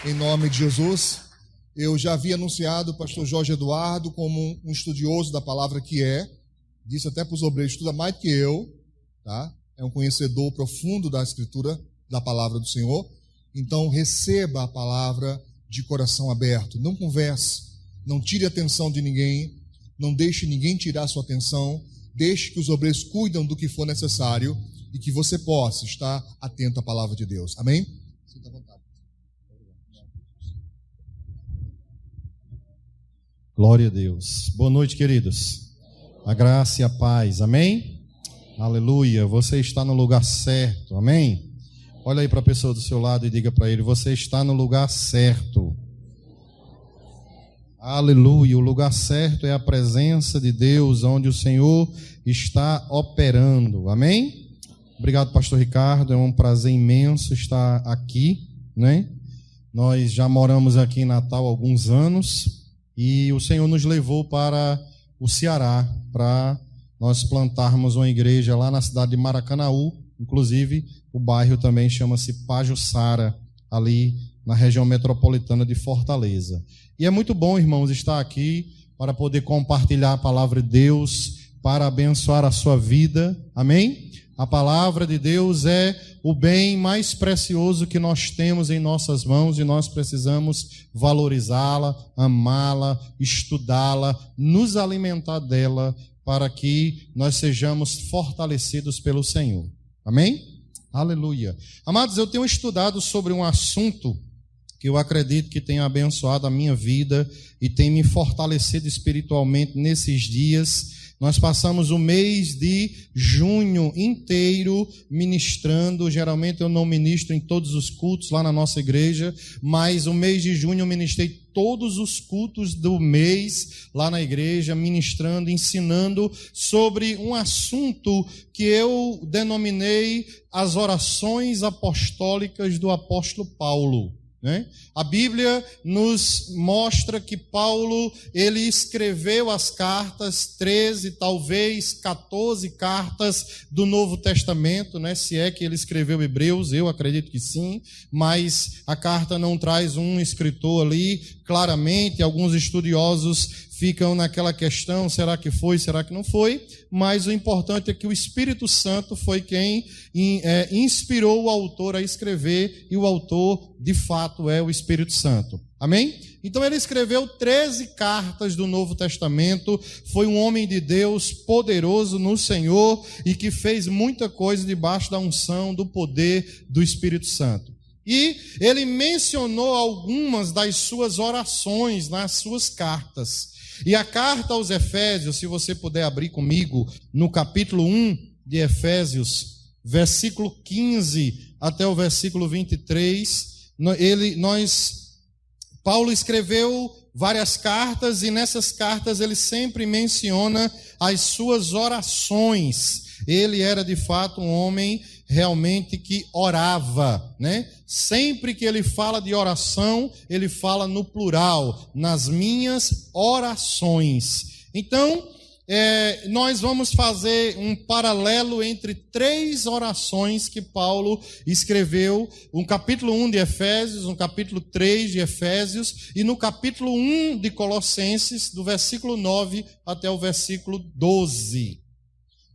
Em nome de Jesus. Eu já havia anunciado o pastor Jorge Eduardo como um estudioso da palavra que é. Disse até para os obreiros, estuda mais do que eu, tá? É um conhecedor profundo da escritura, da palavra do Senhor. Então receba a palavra de coração aberto. Não converse, não tire a atenção de ninguém, não deixe ninguém tirar a sua atenção. Deixe que os obreiros cuidem do que for necessário e que você possa estar atento à palavra de Deus. Amém? Sinta à vontade. Glória a Deus. Boa noite, queridos. A graça e a paz. Amém? Aleluia. Você está no lugar certo. Amém? Olha aí para a pessoa do seu lado e diga para ele: você está no lugar certo. Aleluia. O lugar certo é a presença de Deus, onde o Senhor está operando. Amém? Obrigado, pastor Ricardo. É um prazer imenso estar aqui, né? Nós já moramos aqui em Natal há alguns anos e o Senhor nos levou para o Ceará para nós plantarmos uma igreja lá na cidade de Maracanaú. Inclusive, o bairro também chama-se Pajuçara, ali na região metropolitana de Fortaleza. E é muito bom, irmãos, estar aqui para poder compartilhar a palavra de Deus, para abençoar a sua vida. Amém? A palavra de Deus é o bem mais precioso que nós temos em nossas mãos e nós precisamos valorizá-la, amá-la, estudá-la, nos alimentar dela para que nós sejamos fortalecidos pelo Senhor. Amém? Aleluia. Amados, eu tenho estudado sobre um assunto que eu acredito que tem abençoado a minha vida e tem me fortalecido espiritualmente nesses dias. Nós passamos o mês de junho inteiro ministrando. Geralmente eu não ministro em todos os cultos lá na nossa igreja, mas o mês de junho eu ministrei todos os cultos do mês lá na igreja, ministrando, ensinando sobre um assunto que eu denominei as orações apostólicas do apóstolo Paulo. A Bíblia nos mostra que Paulo, ele escreveu as cartas, 13, talvez 14 cartas do Novo Testamento, se é que ele escreveu Hebreus, eu acredito que sim, mas a carta não traz um escritor ali, claramente, alguns estudiosos ficam naquela questão, será que foi, será que não foi? Mas o importante é que o Espírito Santo foi quem inspirou o autor a escrever, e o autor, de fato, é o Espírito Santo. Amém? Então ele escreveu 13 cartas do Novo Testamento, foi um homem de Deus poderoso no Senhor e que fez muita coisa debaixo da unção, do poder do Espírito Santo. E ele mencionou algumas das suas orações nas suas cartas. E a carta aos Efésios, se você puder abrir comigo, no capítulo 1 de Efésios, versículo 15 até o versículo 23, Paulo escreveu várias cartas e nessas cartas ele sempre menciona as suas orações. Ele era de fato um homem realmente que orava, Sempre que ele fala de oração, ele fala no plural, nas minhas orações. Então, nós vamos fazer um paralelo entre 3 orações que Paulo escreveu, no capítulo 1 de Efésios, no capítulo 3 de Efésios e no capítulo 1 de Colossenses, do versículo 9 até o versículo 12.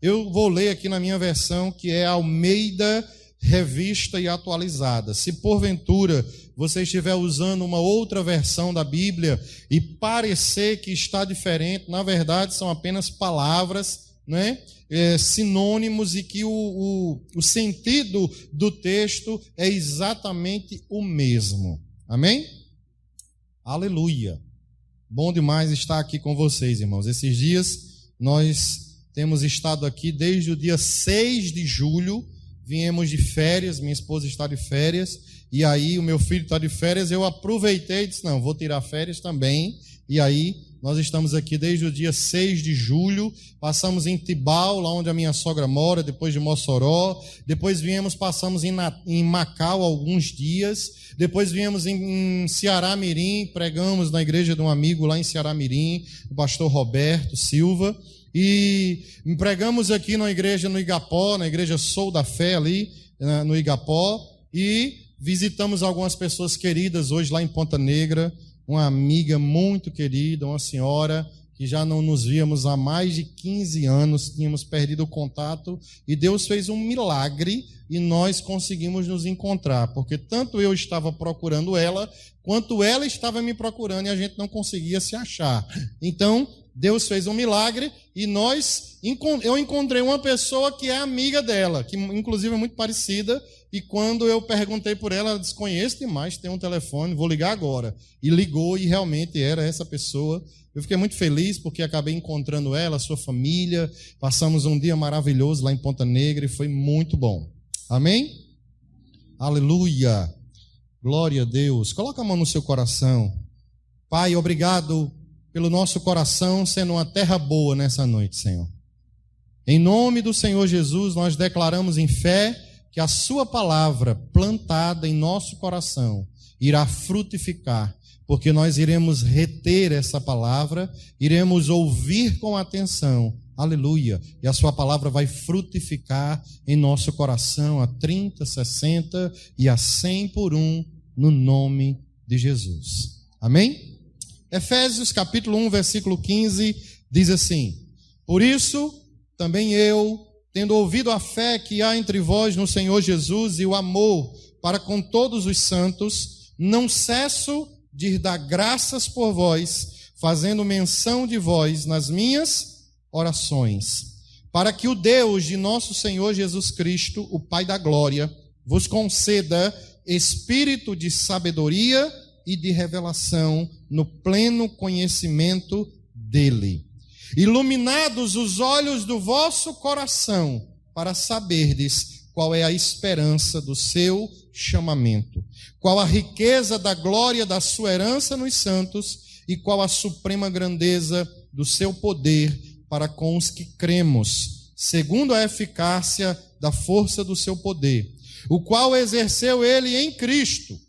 Eu vou ler aqui na minha versão, que é Almeida Revista e Atualizada. Se porventura você estiver usando uma outra versão da Bíblia e parecer que está diferente, na verdade são apenas palavras, sinônimos, e que o sentido do texto é exatamente o mesmo. Amém? Aleluia. Bom demais estar aqui com vocês, irmãos. Esses dias nós temos estado aqui desde o dia 6 de julho, viemos de férias, minha esposa está de férias, e aí o meu filho está de férias, eu aproveitei e disse, não, vou tirar férias também, e aí nós estamos aqui desde o dia 6 de julho, passamos em Tibau, lá onde a minha sogra mora, depois de Mossoró, depois passamos em Macau alguns dias, depois viemos em Ceará Mirim, pregamos na igreja de um amigo lá em Ceará Mirim, o pastor Roberto Silva, e pregamos aqui na igreja no Igapó, na igreja Sou da Fé ali, no Igapó, e visitamos algumas pessoas queridas hoje lá em Ponta Negra, uma amiga muito querida, uma senhora que já não nos víamos há mais de 15 anos, tínhamos perdido o contato, e Deus fez um milagre e nós conseguimos nos encontrar, porque tanto eu estava procurando ela, quanto ela estava me procurando e a gente não conseguia se achar. Então, Deus fez um milagre e eu encontrei uma pessoa que é amiga dela, que inclusive é muito parecida, e quando eu perguntei por ela, ela disse, conheço demais, tem um telefone, vou ligar agora. E ligou e realmente era essa pessoa. Eu fiquei muito feliz porque acabei encontrando ela, sua família, passamos um dia maravilhoso lá em Ponta Negra e foi muito bom. Amém? Aleluia! Glória a Deus. Coloca a mão no seu coração. Pai, obrigado pelo nosso coração sendo uma terra boa nessa noite, Senhor. Em nome do Senhor Jesus, nós declaramos em fé que a sua palavra plantada em nosso coração irá frutificar, porque nós iremos reter essa palavra, iremos ouvir com atenção, aleluia, e a sua palavra vai frutificar em nosso coração a 30, 60 e a 100 por um, no nome de Jesus. Amém? Efésios capítulo 1, versículo 15, diz assim, por isso, também eu, tendo ouvido a fé que há entre vós no Senhor Jesus e o amor para com todos os santos, não cesso de dar graças por vós, fazendo menção de vós nas minhas orações, para que o Deus de nosso Senhor Jesus Cristo, o Pai da glória, vos conceda espírito de sabedoria e de revelação no pleno conhecimento dele. Iluminados os olhos do vosso coração, para saberdes qual é a esperança do seu chamamento, qual a riqueza da glória da sua herança nos santos e qual a suprema grandeza do seu poder para com os que cremos, segundo a eficácia da força do seu poder, o qual exerceu ele em Cristo,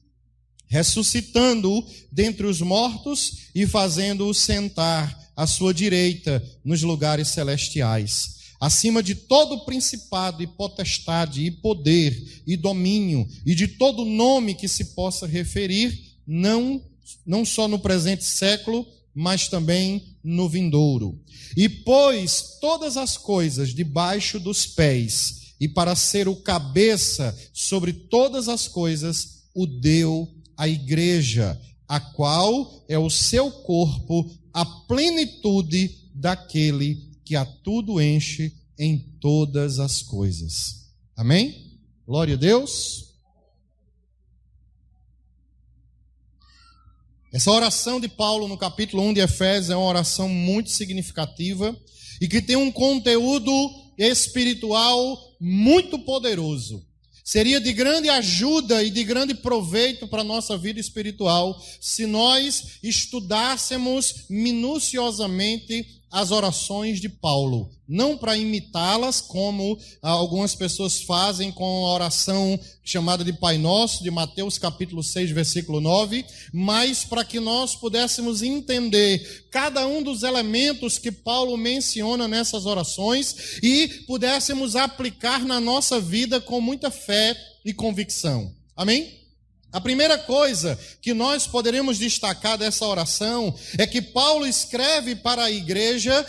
ressuscitando-o dentre os mortos e fazendo-o sentar à sua direita nos lugares celestiais, acima de todo principado e potestade e poder e domínio e de todo nome que se possa referir, não só no presente século, mas também no vindouro. E pôs todas as coisas debaixo dos pés, e para ser o cabeça sobre todas as coisas, o deu à igreja, a qual é o seu corpo, a plenitude daquele que a tudo enche em todas as coisas. Amém? Glória a Deus. Essa oração de Paulo no capítulo 1 de Efésios é uma oração muito significativa e que tem um conteúdo espiritual muito poderoso. Seria de grande ajuda e de grande proveito para a nossa vida espiritual se nós estudássemos minuciosamente as orações de Paulo, não para imitá-las como algumas pessoas fazem com a oração chamada de Pai Nosso, de Mateus capítulo 6, versículo 9, mas para que nós pudéssemos entender cada um dos elementos que Paulo menciona nessas orações e pudéssemos aplicar na nossa vida com muita fé e convicção. Amém? A primeira coisa que nós poderemos destacar dessa oração é que Paulo escreve para a igreja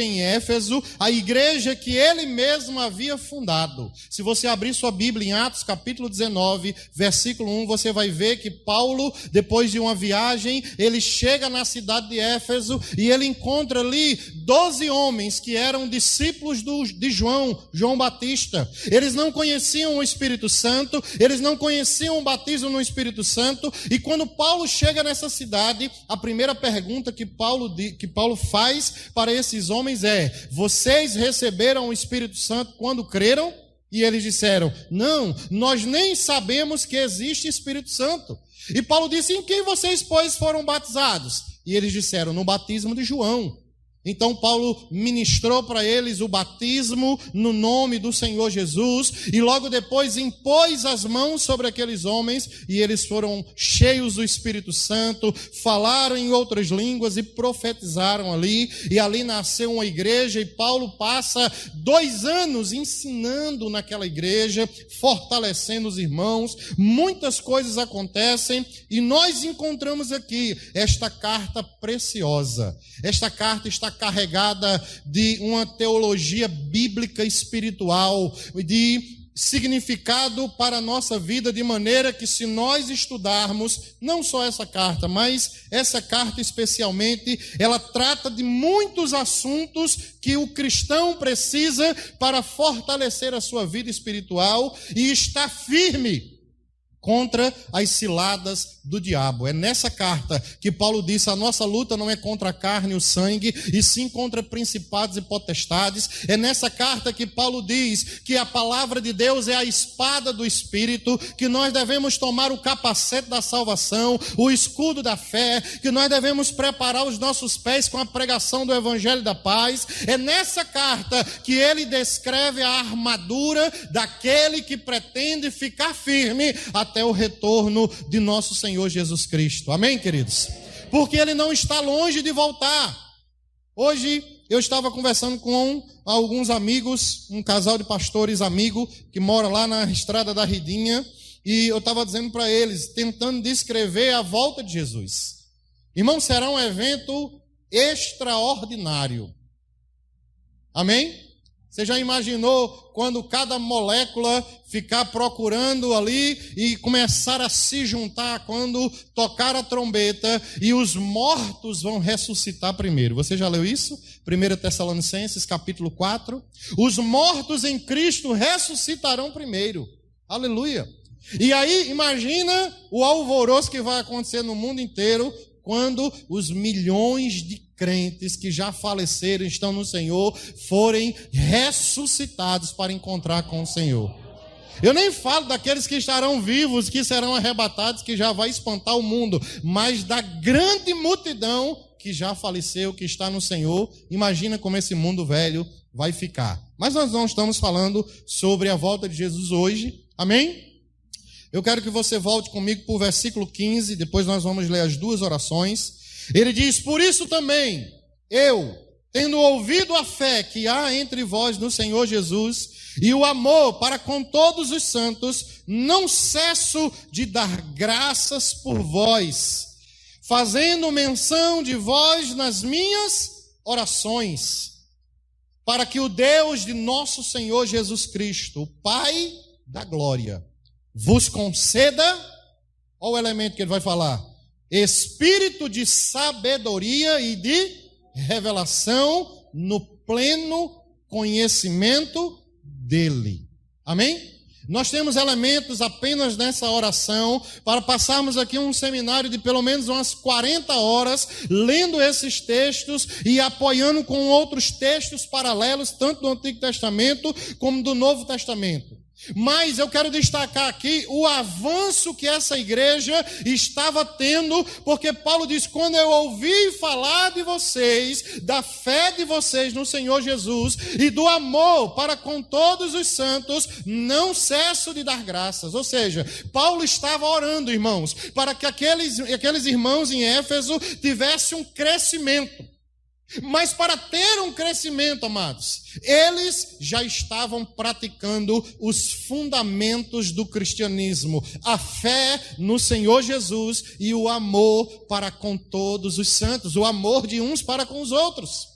em Éfeso, a igreja que ele mesmo havia fundado. Se você abrir sua Bíblia em Atos capítulo 19, versículo 1, você vai ver que Paulo, depois de uma viagem, ele chega na cidade de Éfeso e ele encontra ali 12 homens que eram discípulos de João Batista. Eles não conheciam o Espírito Santo, eles não conheciam o batismo no Espírito Santo, e quando Paulo chega nessa cidade, a primeira pergunta que Paulo faz para esses homens é: vocês receberam o Espírito Santo quando creram? E eles disseram: não, nós nem sabemos que existe Espírito Santo. E Paulo disse: em quem vocês, pois, foram batizados? E eles disseram: no batismo de João. Então Paulo ministrou para eles o batismo no nome do Senhor Jesus e logo depois impôs as mãos sobre aqueles homens e eles foram cheios do Espírito Santo, falaram em outras línguas e profetizaram ali. E ali nasceu uma igreja e Paulo passa 2 anos ensinando naquela igreja, fortalecendo os irmãos. Muitas coisas acontecem e nós encontramos aqui esta carta preciosa. Esta carta está carregada de uma teologia bíblica espiritual, de significado para a nossa vida, de maneira que se nós estudarmos, não só essa carta, mas essa carta especialmente, ela trata de muitos assuntos que o cristão precisa para fortalecer a sua vida espiritual e estar firme contra as ciladas do diabo. É nessa carta que Paulo disse: a nossa luta não é contra a carne e o sangue, e sim contra principados e potestades. É nessa carta que Paulo diz que a palavra de Deus é a espada do Espírito, que nós devemos tomar o capacete da salvação, o escudo da fé, que nós devemos preparar os nossos pés com a pregação do Evangelho da paz. É nessa carta que ele descreve a armadura daquele que pretende ficar firme até o retorno de nosso Senhor Jesus Cristo. Amém, queridos? Porque ele não está longe de voltar. Hoje eu estava conversando com alguns amigos, um casal de pastores amigo, que mora lá na Estrada da Ridinha, e eu estava dizendo para eles, tentando descrever a volta de Jesus. Irmão, será um evento extraordinário. Amém? Você já imaginou quando cada molécula ficar procurando ali e começar a se juntar, quando tocar a trombeta e os mortos vão ressuscitar primeiro? Você já leu isso? 1 Tessalonicenses capítulo 4. Os mortos em Cristo ressuscitarão primeiro. Aleluia. E aí imagina o alvoroço que vai acontecer no mundo inteiro quando os milhões de crentes que já faleceram, estão no Senhor, forem ressuscitados para encontrar com o Senhor. Eu nem falo daqueles que estarão vivos, que serão arrebatados, que já vai espantar o mundo, mas da grande multidão que já faleceu, que está no Senhor. Imagina como esse mundo velho vai ficar. Mas nós não estamos falando sobre a volta de Jesus hoje, amém? Eu quero que você volte comigo para o versículo 15, depois nós vamos ler as 2 orações. Ele diz: por isso também, eu, tendo ouvido a fé que há entre vós no Senhor Jesus, e o amor para com todos os santos, não cesso de dar graças por vós, fazendo menção de vós nas minhas orações, para que o Deus de nosso Senhor Jesus Cristo, o Pai da glória, vos conceda, olha o elemento que ele vai falar: espírito de sabedoria e de revelação no pleno conhecimento dele. Amém? Nós temos elementos apenas nessa oração para passarmos aqui um seminário de pelo menos umas 40 horas lendo esses textos e apoiando com outros textos paralelos, tanto do Antigo Testamento como do Novo Testamento. Mas eu quero destacar aqui o avanço que essa igreja estava tendo, porque Paulo diz: quando eu ouvi falar de vocês, da fé de vocês no Senhor Jesus e do amor para com todos os santos, não cesso de dar graças. Ou seja, Paulo estava orando, irmãos, para que aqueles irmãos em Éfeso tivessem um crescimento. Mas para ter um crescimento, amados, eles já estavam praticando os fundamentos do cristianismo, a fé no Senhor Jesus e o amor para com todos os santos, o amor de uns para com os outros.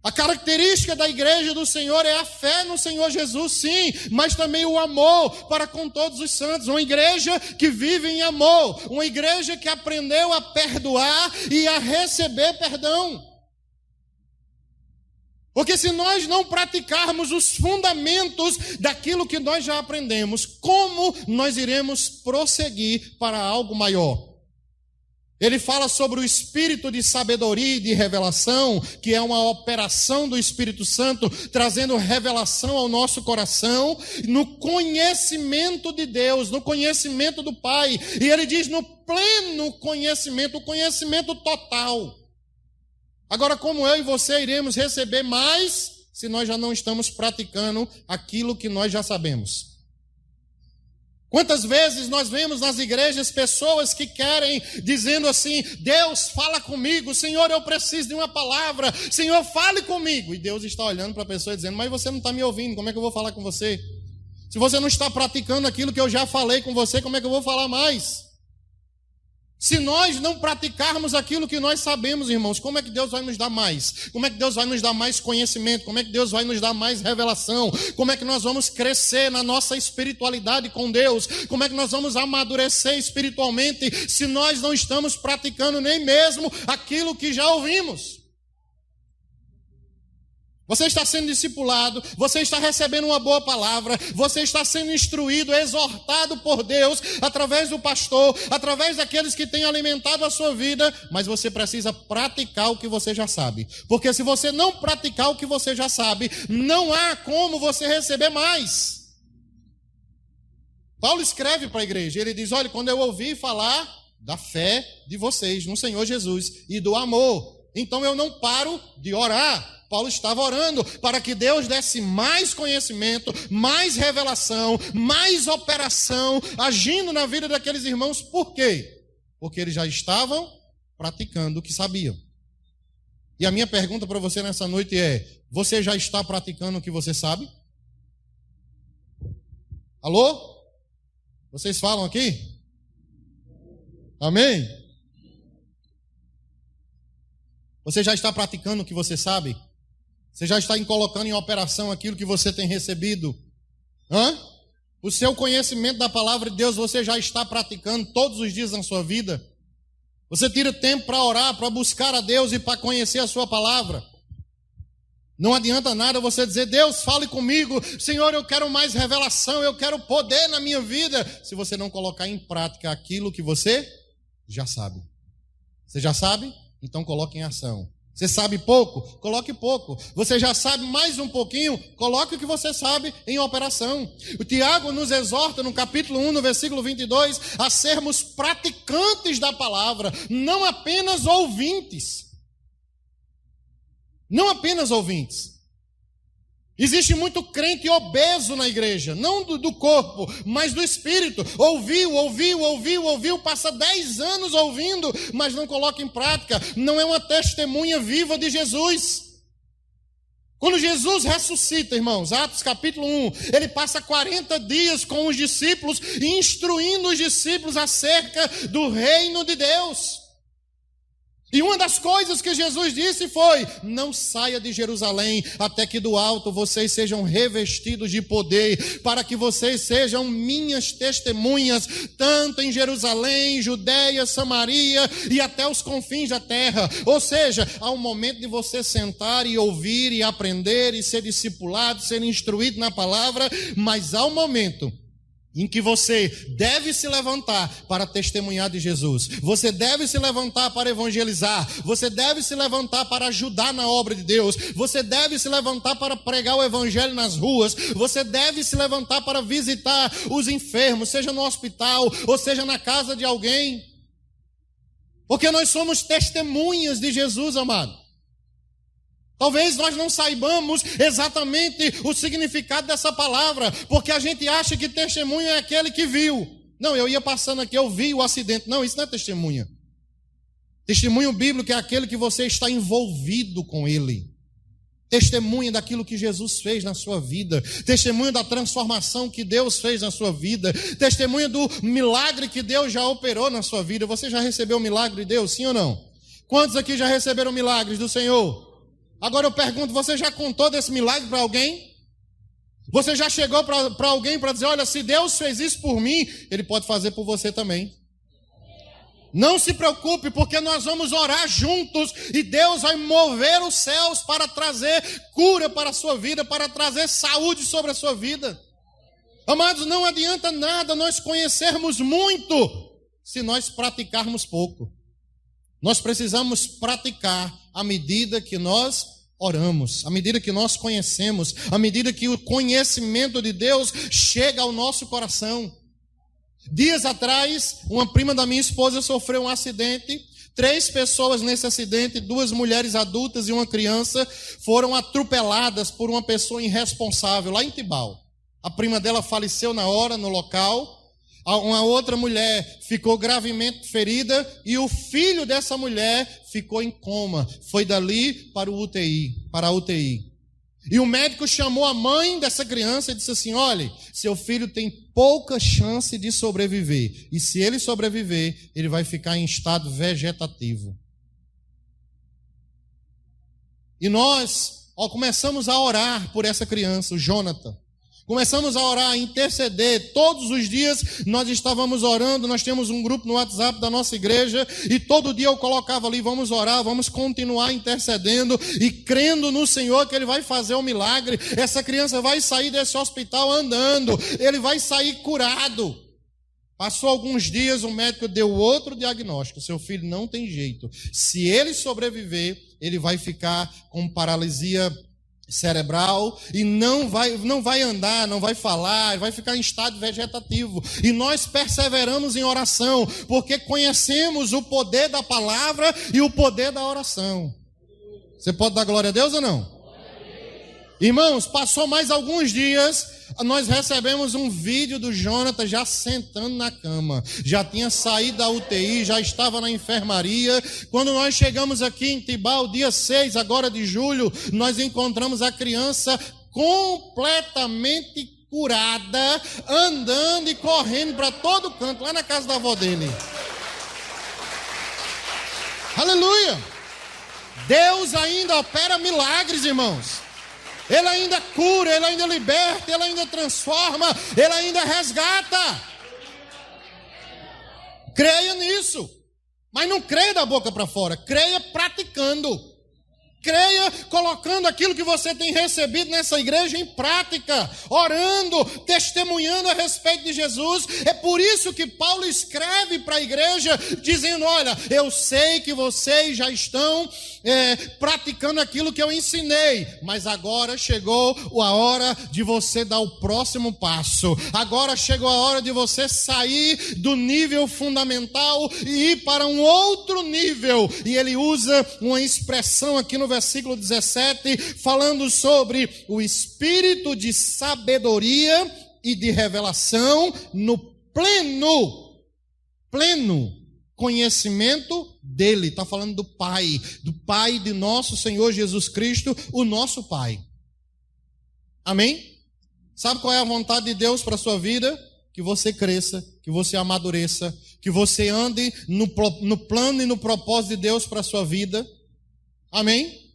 A característica da igreja do Senhor é a fé no Senhor Jesus, sim, mas também o amor para com todos os santos. Uma igreja que vive em amor, uma igreja que aprendeu a perdoar e a receber perdão. Porque se nós não praticarmos os fundamentos daquilo que nós já aprendemos, como nós iremos prosseguir para algo maior? Ele fala sobre o espírito de sabedoria e de revelação, que é uma operação do Espírito Santo, trazendo revelação ao nosso coração, no conhecimento de Deus, no conhecimento do Pai. E ele diz no pleno conhecimento, o conhecimento total. Agora, como eu e você iremos receber mais se nós já não estamos praticando aquilo que nós já sabemos? Quantas vezes nós vemos nas igrejas pessoas que querem, dizendo assim: Deus, fala comigo, Senhor, eu preciso de uma palavra, Senhor, fale comigo. E Deus está olhando para a pessoa e dizendo: mas você não está me ouvindo, como é que eu vou falar com você? Se você não está praticando aquilo que eu já falei com você, como é que eu vou falar mais? Se nós não praticarmos aquilo que nós sabemos, irmãos, como é que Deus vai nos dar mais? Como é que Deus vai nos dar mais conhecimento? Como é que Deus vai nos dar mais revelação? Como é que nós vamos crescer na nossa espiritualidade com Deus? Como é que nós vamos amadurecer espiritualmente se nós não estamos praticando nem mesmo aquilo que já ouvimos? Você está sendo discipulado, você está recebendo uma boa palavra, você está sendo instruído, exortado por Deus, através do pastor, através daqueles que têm alimentado a sua vida, mas você precisa praticar o que você já sabe. Porque se você não praticar o que você já sabe, não há como você receber mais. Paulo escreve para a igreja, ele diz: olha, quando eu ouvi falar da fé de vocês no Senhor Jesus e do amor, então eu não paro de orar. Paulo estava orando para que Deus desse mais conhecimento, mais revelação, mais operação, agindo na vida daqueles irmãos. Por quê? Porque eles já estavam praticando o que sabiam. E a minha pergunta para você nessa noite é: você já está praticando o que você sabe? Alô? Vocês falam aqui? Amém? Você já está praticando o que você sabe? Você já está colocando em operação aquilo que você tem recebido? O seu conhecimento da palavra de Deus você já está praticando todos os dias na sua vida? Você tira tempo para orar, para buscar a Deus e para conhecer a sua palavra? Não adianta nada você dizer: Deus, fale comigo, Senhor, eu quero mais revelação, eu quero poder na minha vida, se você não colocar em prática aquilo que você já sabe. Você já sabe? Então coloque em ação. Você sabe pouco? Coloque pouco. Você já sabe mais um pouquinho? Coloque o que você sabe em operação. O Tiago nos exorta no capítulo 1, no versículo 22, a sermos praticantes da palavra, não apenas ouvintes. Não apenas ouvintes. Existe muito crente obeso na igreja, não do corpo, mas do espírito. Ouviu, passa 10 anos ouvindo, mas não coloca em prática. Não é uma testemunha viva de Jesus. Quando Jesus ressuscita, irmãos, Atos capítulo 1, ele passa 40 dias com os discípulos, instruindo os discípulos acerca do reino de Deus. E uma das coisas que Jesus disse foi: não saia de Jerusalém até que do alto vocês sejam revestidos de poder, para que vocês sejam minhas testemunhas, tanto em Jerusalém, Judeia, Samaria e até os confins da terra. Ou seja, há um momento de você sentar e ouvir e aprender e ser discipulado, ser instruído na palavra, mas há um momento em que você deve se levantar para testemunhar de Jesus. Você deve se levantar para evangelizar. Você deve se levantar para ajudar na obra de Deus. Você deve se levantar para pregar o evangelho nas ruas. Você deve se levantar para visitar os enfermos, seja no hospital ou seja na casa de alguém. Porque nós somos testemunhas de Jesus, amado. Talvez nós não saibamos exatamente o significado dessa palavra, porque a gente acha que testemunha é aquele que viu. Não, eu ia passando aqui, eu vi o acidente. Não, isso não é testemunha. Testemunho bíblico é aquele que você está envolvido com ele. Testemunha daquilo que Jesus fez na sua vida. Testemunha da transformação que Deus fez na sua vida. Testemunha do milagre que Deus já operou na sua vida. Você já recebeu o milagre de Deus, sim ou não? Quantos aqui já receberam milagres do Senhor? Agora eu pergunto, você já contou desse milagre para alguém? Você já chegou para alguém para dizer: olha, se Deus fez isso por mim, Ele pode fazer por você também. Não se preocupe, porque nós vamos orar juntos e Deus vai mover os céus para trazer cura para a sua vida, para trazer saúde sobre a sua vida. Amados, não adianta nada nós conhecermos muito se nós praticarmos pouco. Nós precisamos praticar à medida que nós oramos, à medida que nós conhecemos, à medida que o conhecimento de Deus chega ao nosso coração. Dias atrás, uma prima da minha esposa sofreu um acidente, 3 pessoas nesse acidente, 2 mulheres adultas e uma criança, foram atropeladas por uma pessoa irresponsável lá em Tibau. A prima dela faleceu na hora, no local. Uma outra mulher ficou gravemente ferida e o filho dessa mulher ficou em coma. Foi dali para a UTI. E o médico chamou a mãe dessa criança e disse assim: olha, seu filho tem pouca chance de sobreviver. E se ele sobreviver, ele vai ficar em estado vegetativo. E nós começamos a orar por essa criança, o Jonathan. Começamos a orar, a interceder. Todos os dias nós estávamos orando. Nós temos um grupo no WhatsApp da nossa igreja. E todo dia eu colocava ali: vamos orar, vamos continuar intercedendo e crendo no Senhor que Ele vai fazer o milagre. Essa criança vai sair desse hospital andando. Ele vai sair curado. Passou alguns dias, o médico deu outro diagnóstico: seu filho não tem jeito. Se ele sobreviver, ele vai ficar com paralisia cerebral e não vai andar, não vai falar, vai ficar em estado vegetativo. E nós perseveramos em oração, porque conhecemos o poder da palavra e o poder da oração. Você pode dar glória a Deus ou não? Irmãos, passou mais alguns dias, nós recebemos um vídeo do Jonathan já sentando na cama. Já tinha saído da UTI, já estava na enfermaria. Quando nós chegamos aqui em Tibau, dia 6 agora de julho, nós encontramos a criança completamente curada, andando e correndo para todo canto, lá na casa da avó dele. Aleluia! Deus ainda opera milagres, irmãos. Ele ainda cura, Ele ainda liberta, Ele ainda transforma, Ele ainda resgata. Creia nisso. Mas não creia da boca para fora, creia praticando. Creia colocando aquilo que você tem recebido nessa igreja em prática, orando, testemunhando a respeito de Jesus. É por isso que Paulo escreve para a igreja dizendo: olha, eu sei que vocês já estão praticando aquilo que eu ensinei, mas agora chegou a hora de você dar o próximo passo. Agora chegou a hora de você sair do nível fundamental e ir para um outro nível. E ele usa uma expressão aqui no versículo 17, falando sobre o espírito de sabedoria e de revelação no pleno conhecimento dele. Está falando do Pai de nosso Senhor Jesus Cristo, o nosso Pai. Amém? Sabe qual é a vontade de Deus para a sua vida? Que você cresça, que você amadureça, que você ande no plano e no propósito de Deus para a sua vida. Amém?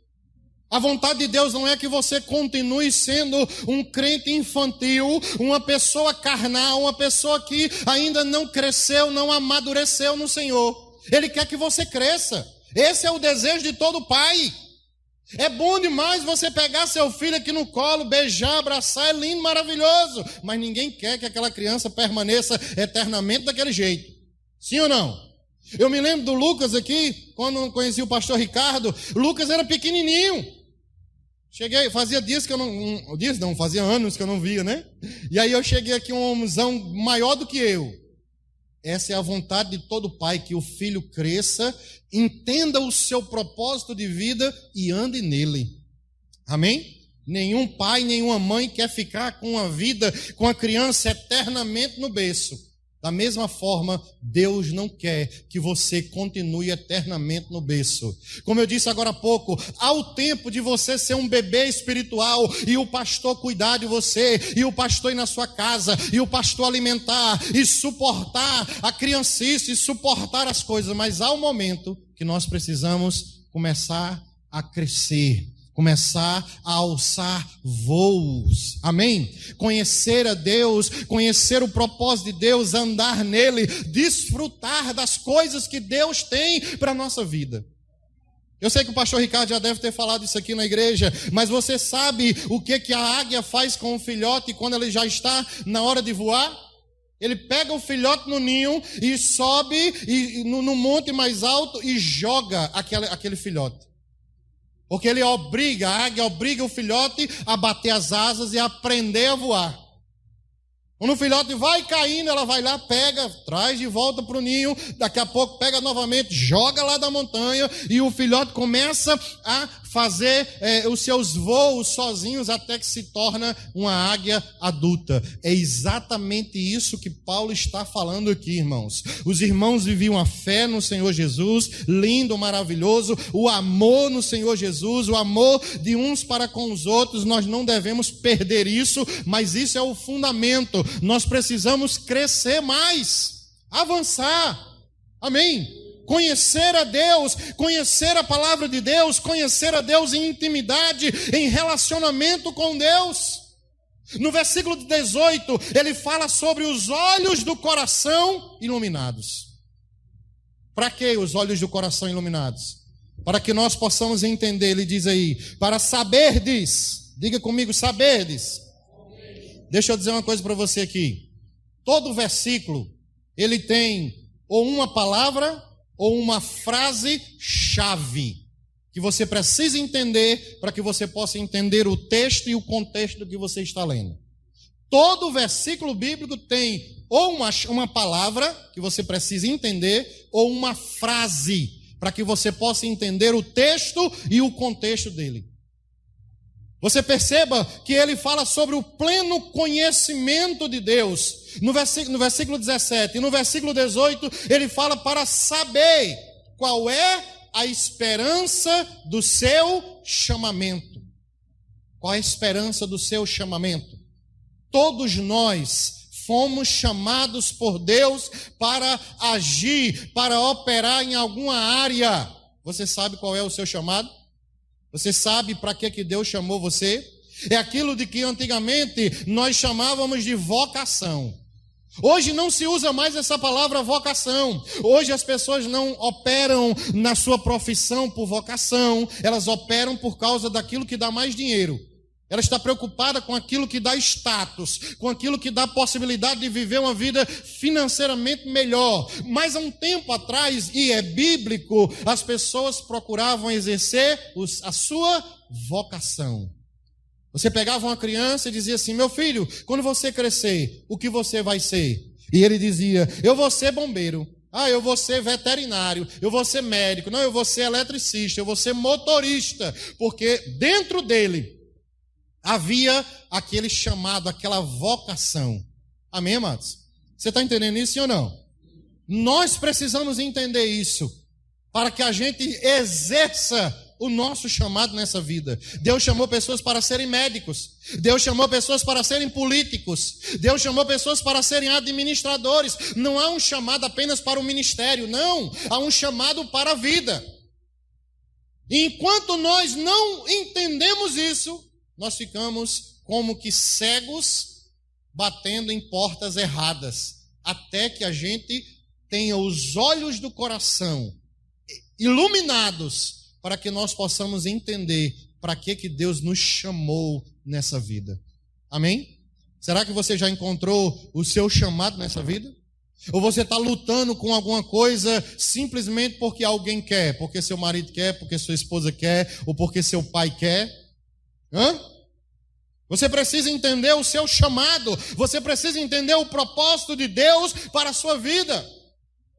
A vontade de Deus não é que você continue sendo um crente infantil, uma pessoa carnal, uma pessoa que ainda não cresceu, não amadureceu no Senhor. Ele quer que você cresça. Esse é o desejo de todo pai. É bom demais você pegar seu filho aqui no colo, beijar, abraçar, é lindo, maravilhoso. Mas ninguém quer que aquela criança permaneça eternamente daquele jeito. Sim ou não? Eu me lembro do Lucas aqui, quando eu conheci o pastor Ricardo. Lucas era pequenininho. Cheguei, fazia anos que eu não via, né? E aí eu cheguei aqui, um homenzão maior do que eu. Essa é a vontade de todo pai, que o filho cresça, entenda o seu propósito de vida e ande nele. Amém? Nenhum pai, nenhuma mãe quer ficar com a vida, com a criança eternamente no berço. Da mesma forma, Deus não quer que você continue eternamente no berço. Como eu disse agora há pouco, há o tempo de você ser um bebê espiritual e o pastor cuidar de você, e o pastor ir na sua casa, e o pastor alimentar, e suportar a criancice, e suportar as coisas. Mas há um momento que nós precisamos começar a crescer, começar a alçar voos. Amém? Conhecer a Deus, conhecer o propósito de Deus, andar nele, desfrutar das coisas que Deus tem para a nossa vida. Eu sei que o pastor Ricardo já deve ter falado isso aqui na igreja, mas você sabe o que a águia faz com o filhote quando ele já está na hora de voar? Ele pega o filhote no ninho e sobe no monte mais alto e joga aquele filhote. Porque ele a águia obriga o filhote a bater as asas e a aprender a voar. Quando o filhote vai caindo, ela vai lá, pega, traz de volta para o ninho, daqui a pouco pega novamente, joga lá da montanha, e o filhote começa a fazer os seus voos sozinhos até que se torna uma águia adulta. É exatamente isso que Paulo está falando aqui, irmãos. Os irmãos viviam a fé no Senhor Jesus, lindo, maravilhoso, o amor no Senhor Jesus, o amor de uns para com os outros. Nós não devemos perder isso, mas isso é o fundamento. Nós precisamos crescer mais, avançar, amém? Conhecer a Deus, conhecer a palavra de Deus, conhecer a Deus em intimidade, em relacionamento com Deus. No versículo 18, ele fala sobre os olhos do coração iluminados. Para que os olhos do coração iluminados? Para que nós possamos entender, ele diz aí, para saberdes, diga comigo, saberdes. Deixa eu dizer uma coisa para você aqui. Todo versículo, ele tem ou uma palavra ou uma frase-chave que você precisa entender para que você possa entender o texto e o contexto do que você está lendo. Todo versículo bíblico tem ou uma palavra que você precisa entender ou uma frase para que você possa entender o texto e o contexto dele. Você perceba que ele fala sobre o pleno conhecimento de Deus. No versículo 17 e no versículo 18, ele fala para saber qual é a esperança do seu chamamento. Qual é a esperança do seu chamamento? Todos nós fomos chamados por Deus para agir, para operar em alguma área. Você sabe qual é o seu chamado? Você sabe para que Deus chamou você? É aquilo de que antigamente nós chamávamos de vocação. Hoje não se usa mais essa palavra vocação. Hoje as pessoas não operam na sua profissão por vocação. Elas operam por causa daquilo que dá mais dinheiro. Ela está preocupada com aquilo que dá status, com aquilo que dá possibilidade de viver uma vida financeiramente melhor. Mas há um tempo atrás, e é bíblico, as pessoas procuravam exercer a sua vocação. Você pegava uma criança e dizia assim: meu filho, quando você crescer, o que você vai ser? E ele dizia: eu vou ser bombeiro. Eu vou ser veterinário, eu vou ser médico, não, eu vou ser eletricista, eu vou ser motorista. Porque dentro dele havia aquele chamado, aquela vocação. Amém, amados? Você está entendendo isso, sim ou não? Nós precisamos entender isso, para que a gente exerça o nosso chamado nessa vida. Deus chamou pessoas para serem médicos. Deus chamou pessoas para serem políticos. Deus chamou pessoas para serem administradores. Não há um chamado apenas para o ministério, não. Há um chamado para a vida. E enquanto nós não entendemos isso, nós ficamos como que cegos, batendo em portas erradas, até que a gente tenha os olhos do coração iluminados, para que nós possamos entender para que Deus nos chamou nessa vida. Amém? Será que você já encontrou o seu chamado nessa vida? Ou você está lutando com alguma coisa simplesmente porque alguém quer, porque seu marido quer, porque sua esposa quer, ou porque seu pai quer? Você precisa entender o seu chamado, você precisa entender o propósito de Deus para a sua vida.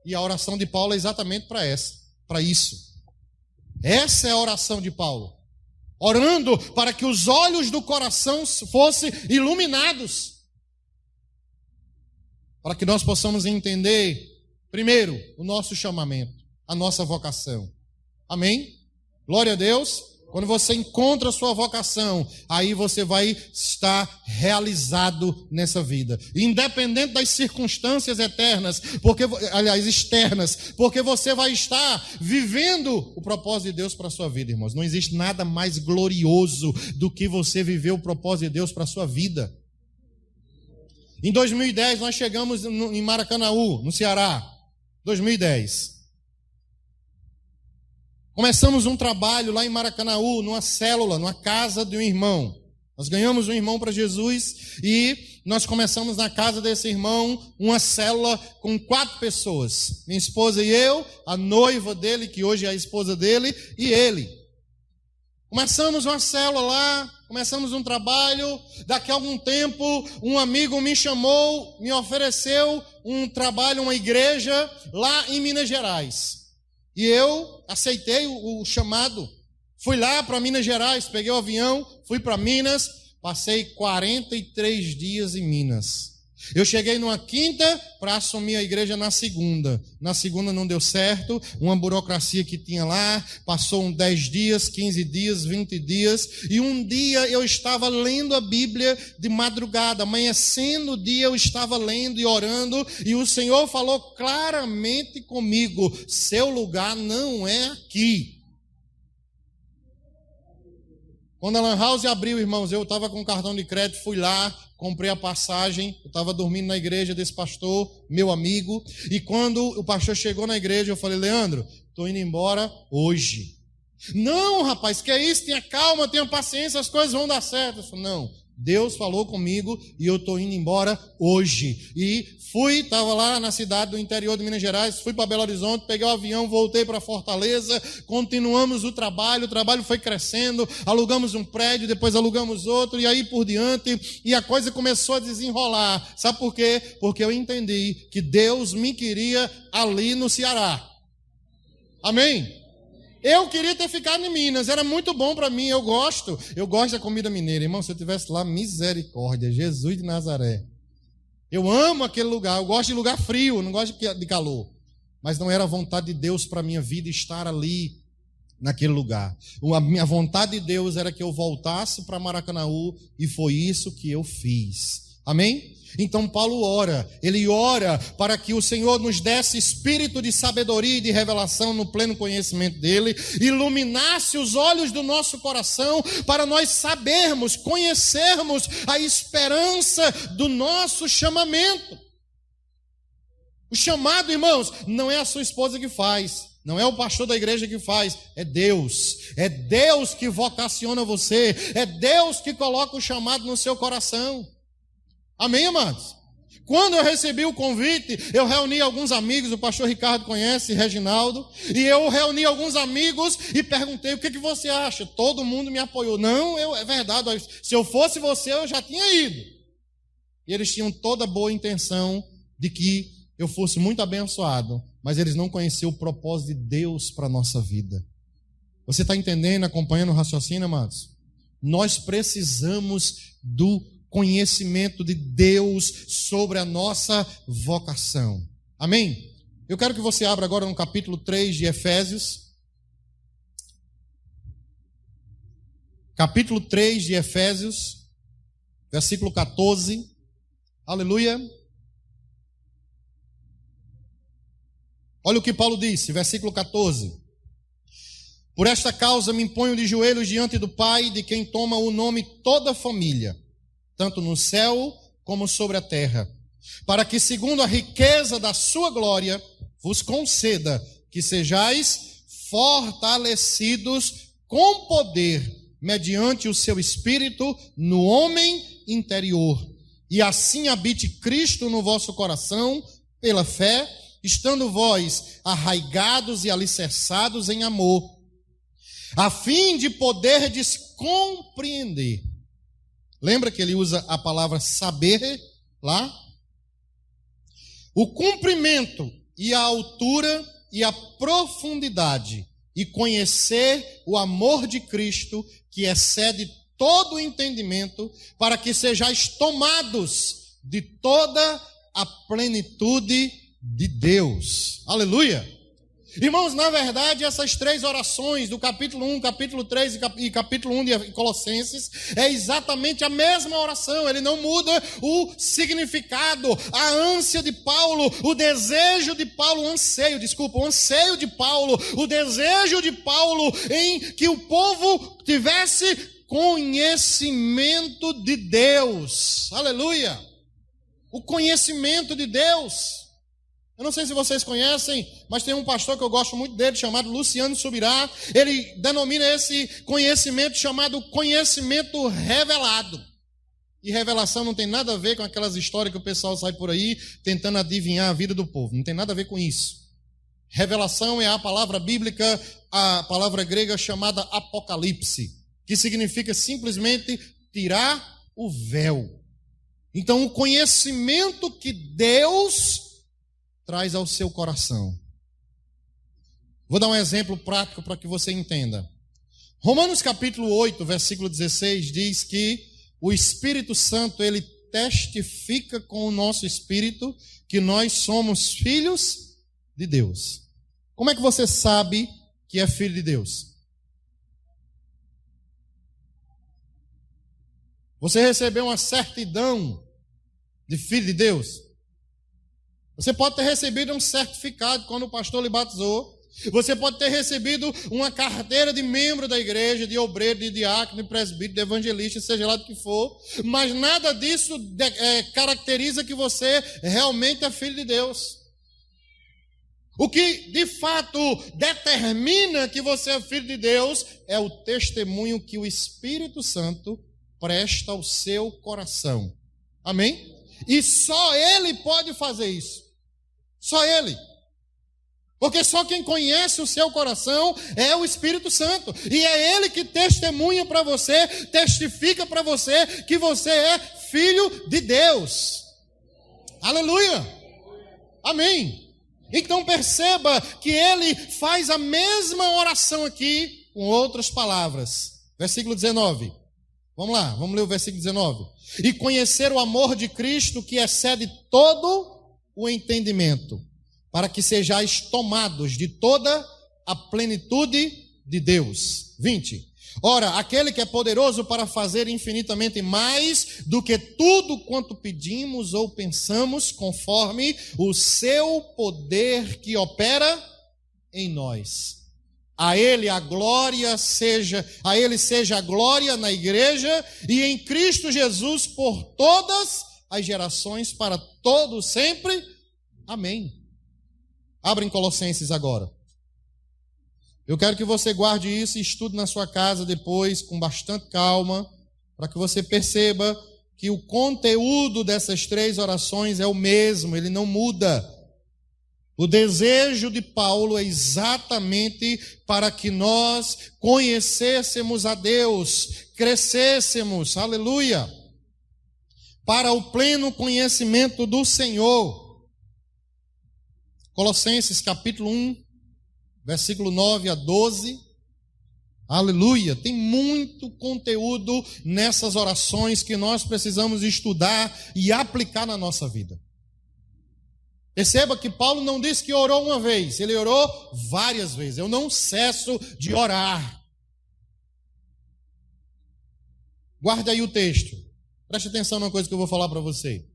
E a oração de Paulo é exatamente para isso. Essa é a oração de Paulo, orando para que os olhos do coração fossem iluminados, para que nós possamos entender, primeiro, o nosso chamamento, a nossa vocação. Amém? Glória a Deus. Quando você encontra a sua vocação, aí você vai estar realizado nessa vida. Independente das circunstâncias externas, porque você vai estar vivendo o propósito de Deus para a sua vida, irmãos. Não existe nada mais glorioso do que você viver o propósito de Deus para a sua vida. Em 2010, nós chegamos em Maracanaú, no Ceará. 2010. Começamos um trabalho lá em Maracanaú, numa célula, numa casa de um irmão. Nós ganhamos um irmão para Jesus e nós começamos na casa desse irmão uma célula com 4 pessoas. Minha esposa e eu, a noiva dele, que hoje é a esposa dele, e ele. Começamos uma célula lá, começamos um trabalho. Daqui a algum tempo, um amigo me chamou, me ofereceu um trabalho, uma igreja lá em Minas Gerais. E eu aceitei o chamado. Fui lá para Minas Gerais, peguei o avião, fui para Minas, passei 43 dias em Minas. Eu cheguei numa quinta para assumir a igreja na segunda. Na segunda não deu certo, uma burocracia que tinha lá, passou 10 dias, 15 dias, 20 dias, e um dia eu estava lendo a Bíblia de madrugada, amanhecendo o dia eu estava lendo e orando, e o Senhor falou claramente comigo: seu lugar não é aqui. Quando a Lan House abriu, irmãos, eu estava com cartão de crédito, fui lá, comprei a passagem, eu estava dormindo na igreja desse pastor, meu amigo, e quando o pastor chegou na igreja, eu falei: Leandro, estou indo embora hoje. Não, rapaz, que é isso? Tenha calma, tenha paciência, as coisas vão dar certo. Eu falei: não, Deus falou comigo e eu estou indo embora hoje. E fui, estava lá na cidade do interior de Minas Gerais, fui para Belo Horizonte, peguei o avião, voltei para Fortaleza, continuamos o trabalho foi crescendo, alugamos um prédio, depois alugamos outro, e aí por diante, e a coisa começou a desenrolar. Sabe por quê? Porque eu entendi que Deus me queria ali no Ceará. Amém? Eu queria ter ficado em Minas, era muito bom para mim, eu gosto da comida mineira. Irmão, se eu estivesse lá, misericórdia, Jesus de Nazaré. Eu amo aquele lugar, eu gosto de lugar frio, não gosto de calor. Mas não era a vontade de Deus para a minha vida estar ali, naquele lugar. A minha vontade de Deus era que eu voltasse para Maracanaú, e foi isso que eu fiz. Amém? Então Paulo ora, ele ora para que o Senhor nos desse espírito de sabedoria e de revelação no pleno conhecimento dele, iluminasse os olhos do nosso coração para nós sabermos, conhecermos a esperança do nosso chamamento. O chamado, irmãos, não é a sua esposa que faz, não é o pastor da igreja que faz, é Deus que vocaciona você, é Deus que coloca o chamado no seu coração. Amém, amados? Quando eu recebi o convite, eu reuni alguns amigos, o pastor Ricardo conhece, Reginaldo, e eu reuni alguns amigos e perguntei: o que você acha? Todo mundo me apoiou. Não, é verdade, se eu fosse você, eu já tinha ido. E eles tinham toda boa intenção de que eu fosse muito abençoado, mas eles não conheciam o propósito de Deus para a nossa vida. Você está entendendo, acompanhando o raciocínio, amados? Nós precisamos do conhecimento de Deus sobre a nossa vocação. Amém? Eu quero que você abra agora no capítulo 3 de Efésios. Capítulo 3 de Efésios, versículo 14. Aleluia. Olha o que Paulo disse, versículo 14. Por esta causa me ponho de joelhos diante do Pai, de quem toma o nome toda a família, tanto no céu como sobre a terra, para que, segundo a riqueza da sua glória, vos conceda que sejais fortalecidos com poder, mediante o seu Espírito, no homem interior, e assim habite Cristo no vosso coração, pela fé, estando vós arraigados e alicerçados em amor, a fim de poderdes compreender. Lembra que ele usa a palavra saber lá? O comprimento e a altura e a profundidade, e conhecer o amor de Cristo, que excede todo o entendimento, para que sejais tomados de toda a plenitude de Deus. Aleluia! Irmãos, na verdade, essas três orações do capítulo 1, capítulo 3 e capítulo 1 de Colossenses é exatamente a mesma oração. Ele não muda o significado, a ânsia de Paulo, o desejo de Paulo, o anseio de Paulo, o desejo de Paulo em que o povo tivesse conhecimento de Deus. Aleluia! O conhecimento de Deus. Eu não sei se vocês conhecem, mas tem um pastor que eu gosto muito dele, chamado Luciano Subirá. Ele denomina esse conhecimento chamado conhecimento revelado. E revelação não tem nada a ver com aquelas histórias que o pessoal sai por aí tentando adivinhar a vida do povo. Não tem nada a ver com isso. Revelação é a palavra bíblica, a palavra grega chamada apocalipse. que significa simplesmente tirar o véu. Então, o conhecimento que Deus traz ao seu coração. Vou dar um exemplo prático para que você entenda. Romanos capítulo 8, versículo 16, diz que o Espírito Santo, ele testifica com o nosso espírito que nós somos filhos de Deus. Como é que você sabe que é filho de Deus? Você recebeu uma certidão de filho de Deus? Você pode ter recebido um certificado quando o pastor lhe batizou. Você pode ter recebido uma carteira de membro da igreja, de obreiro, de diácono, de presbítero, de evangelista, seja lá do que for. Mas nada disso caracteriza que você realmente é filho de Deus. O que de fato determina que você é filho de Deus é o testemunho que o Espírito Santo presta ao seu coração. Amém? E só Ele pode fazer isso. Só Ele. Porque só quem conhece o seu coração é o Espírito Santo. E é Ele que testemunha para você, testifica para você que você é filho de Deus. Aleluia! Amém! Então perceba que Ele faz a mesma oração aqui com outras palavras. Versículo 19. Vamos lá, vamos ler o versículo 19. E conhecer o amor de Cristo que excede todo o entendimento, para que sejais tomados de toda a plenitude de Deus. 20. Ora, aquele que é poderoso para fazer infinitamente mais do que tudo quanto pedimos ou pensamos, conforme o seu poder que opera em nós. A Ele seja a glória na igreja e em Cristo Jesus por todas as gerações, para todos sempre. Amém. Abra em Colossenses agora. Eu quero que você guarde isso e estude na sua casa depois, com bastante calma, para que você perceba que o conteúdo dessas 3 orações é o mesmo, ele não muda. O desejo de Paulo é exatamente para que nós conhecêssemos a Deus, crescêssemos, aleluia, para o pleno conhecimento do Senhor. Colossenses capítulo 1, versículo 9 a 12. Aleluia. Tem muito conteúdo nessas orações que nós precisamos estudar e aplicar na nossa vida. Perceba que Paulo não disse que orou uma vez, ele orou várias vezes. Eu não cesso de orar. Guarde aí o texto. Preste atenção numa coisa que eu vou falar para você.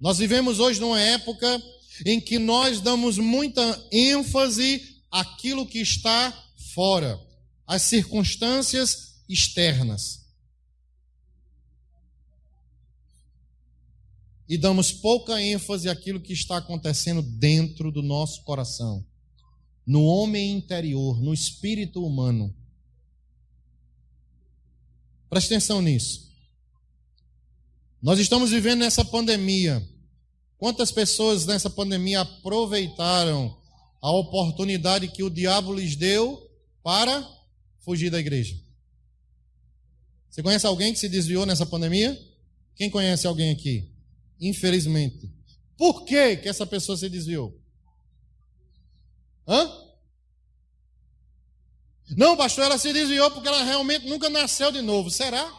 Nós vivemos hoje numa época em que nós damos muita ênfase àquilo que está fora, às circunstâncias externas. E damos pouca ênfase àquilo que está acontecendo dentro do nosso coração, no homem interior, no espírito humano. Preste atenção nisso. Nós estamos vivendo nessa pandemia. Quantas pessoas nessa pandemia aproveitaram a oportunidade que o diabo lhes deu para fugir da igreja? Você conhece alguém que se desviou nessa pandemia? Quem conhece alguém aqui? Infelizmente. Por que que essa pessoa se desviou? Não, pastor, ela se desviou porque ela realmente nunca nasceu de novo. Será?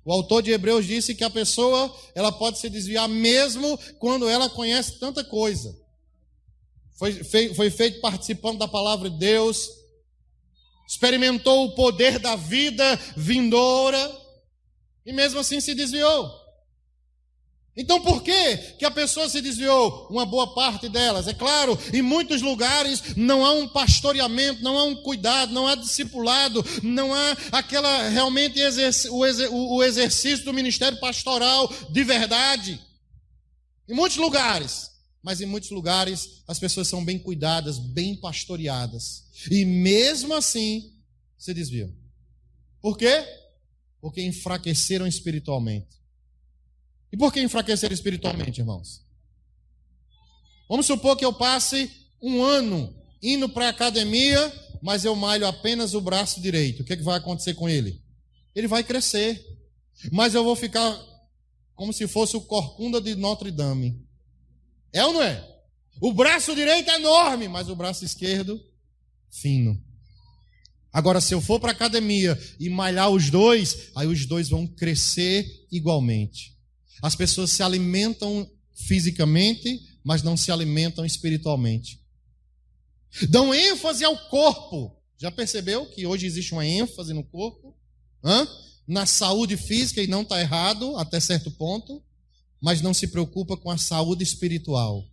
O autor de Hebreus disse que a pessoa, ela pode se desviar mesmo quando ela conhece tanta coisa. Foi feito participando da palavra de Deus, experimentou o poder da vida vindoura e mesmo assim se desviou. Então por que a pessoa se desviou? Uma boa parte delas. É claro, em muitos lugares não há um pastoreamento, não há um cuidado, não há discipulado, não há aquela realmente o exercício do ministério pastoral de verdade. Em muitos lugares. Mas em muitos lugares as pessoas são bem cuidadas, bem pastoreadas. E mesmo assim se desviam. Por quê? Porque enfraqueceram espiritualmente. E por que enfraquecer espiritualmente, irmãos? Vamos supor que eu passe um ano indo para a academia mas eu malho apenas o braço direito. O que vai acontecer com ele? Ele vai crescer, mas eu vou ficar como se fosse o Corcunda de Notre Dame. É ou não é? O braço direito é enorme, mas o braço esquerdo, fino. Agora, se eu for para a academia e malhar os dois, aí os dois vão crescer igualmente. As pessoas se alimentam fisicamente, mas não se alimentam espiritualmente. Dão ênfase ao corpo. Já percebeu que hoje existe uma ênfase no corpo? Na saúde física, e não está errado até certo ponto, mas não se preocupa com a saúde espiritual.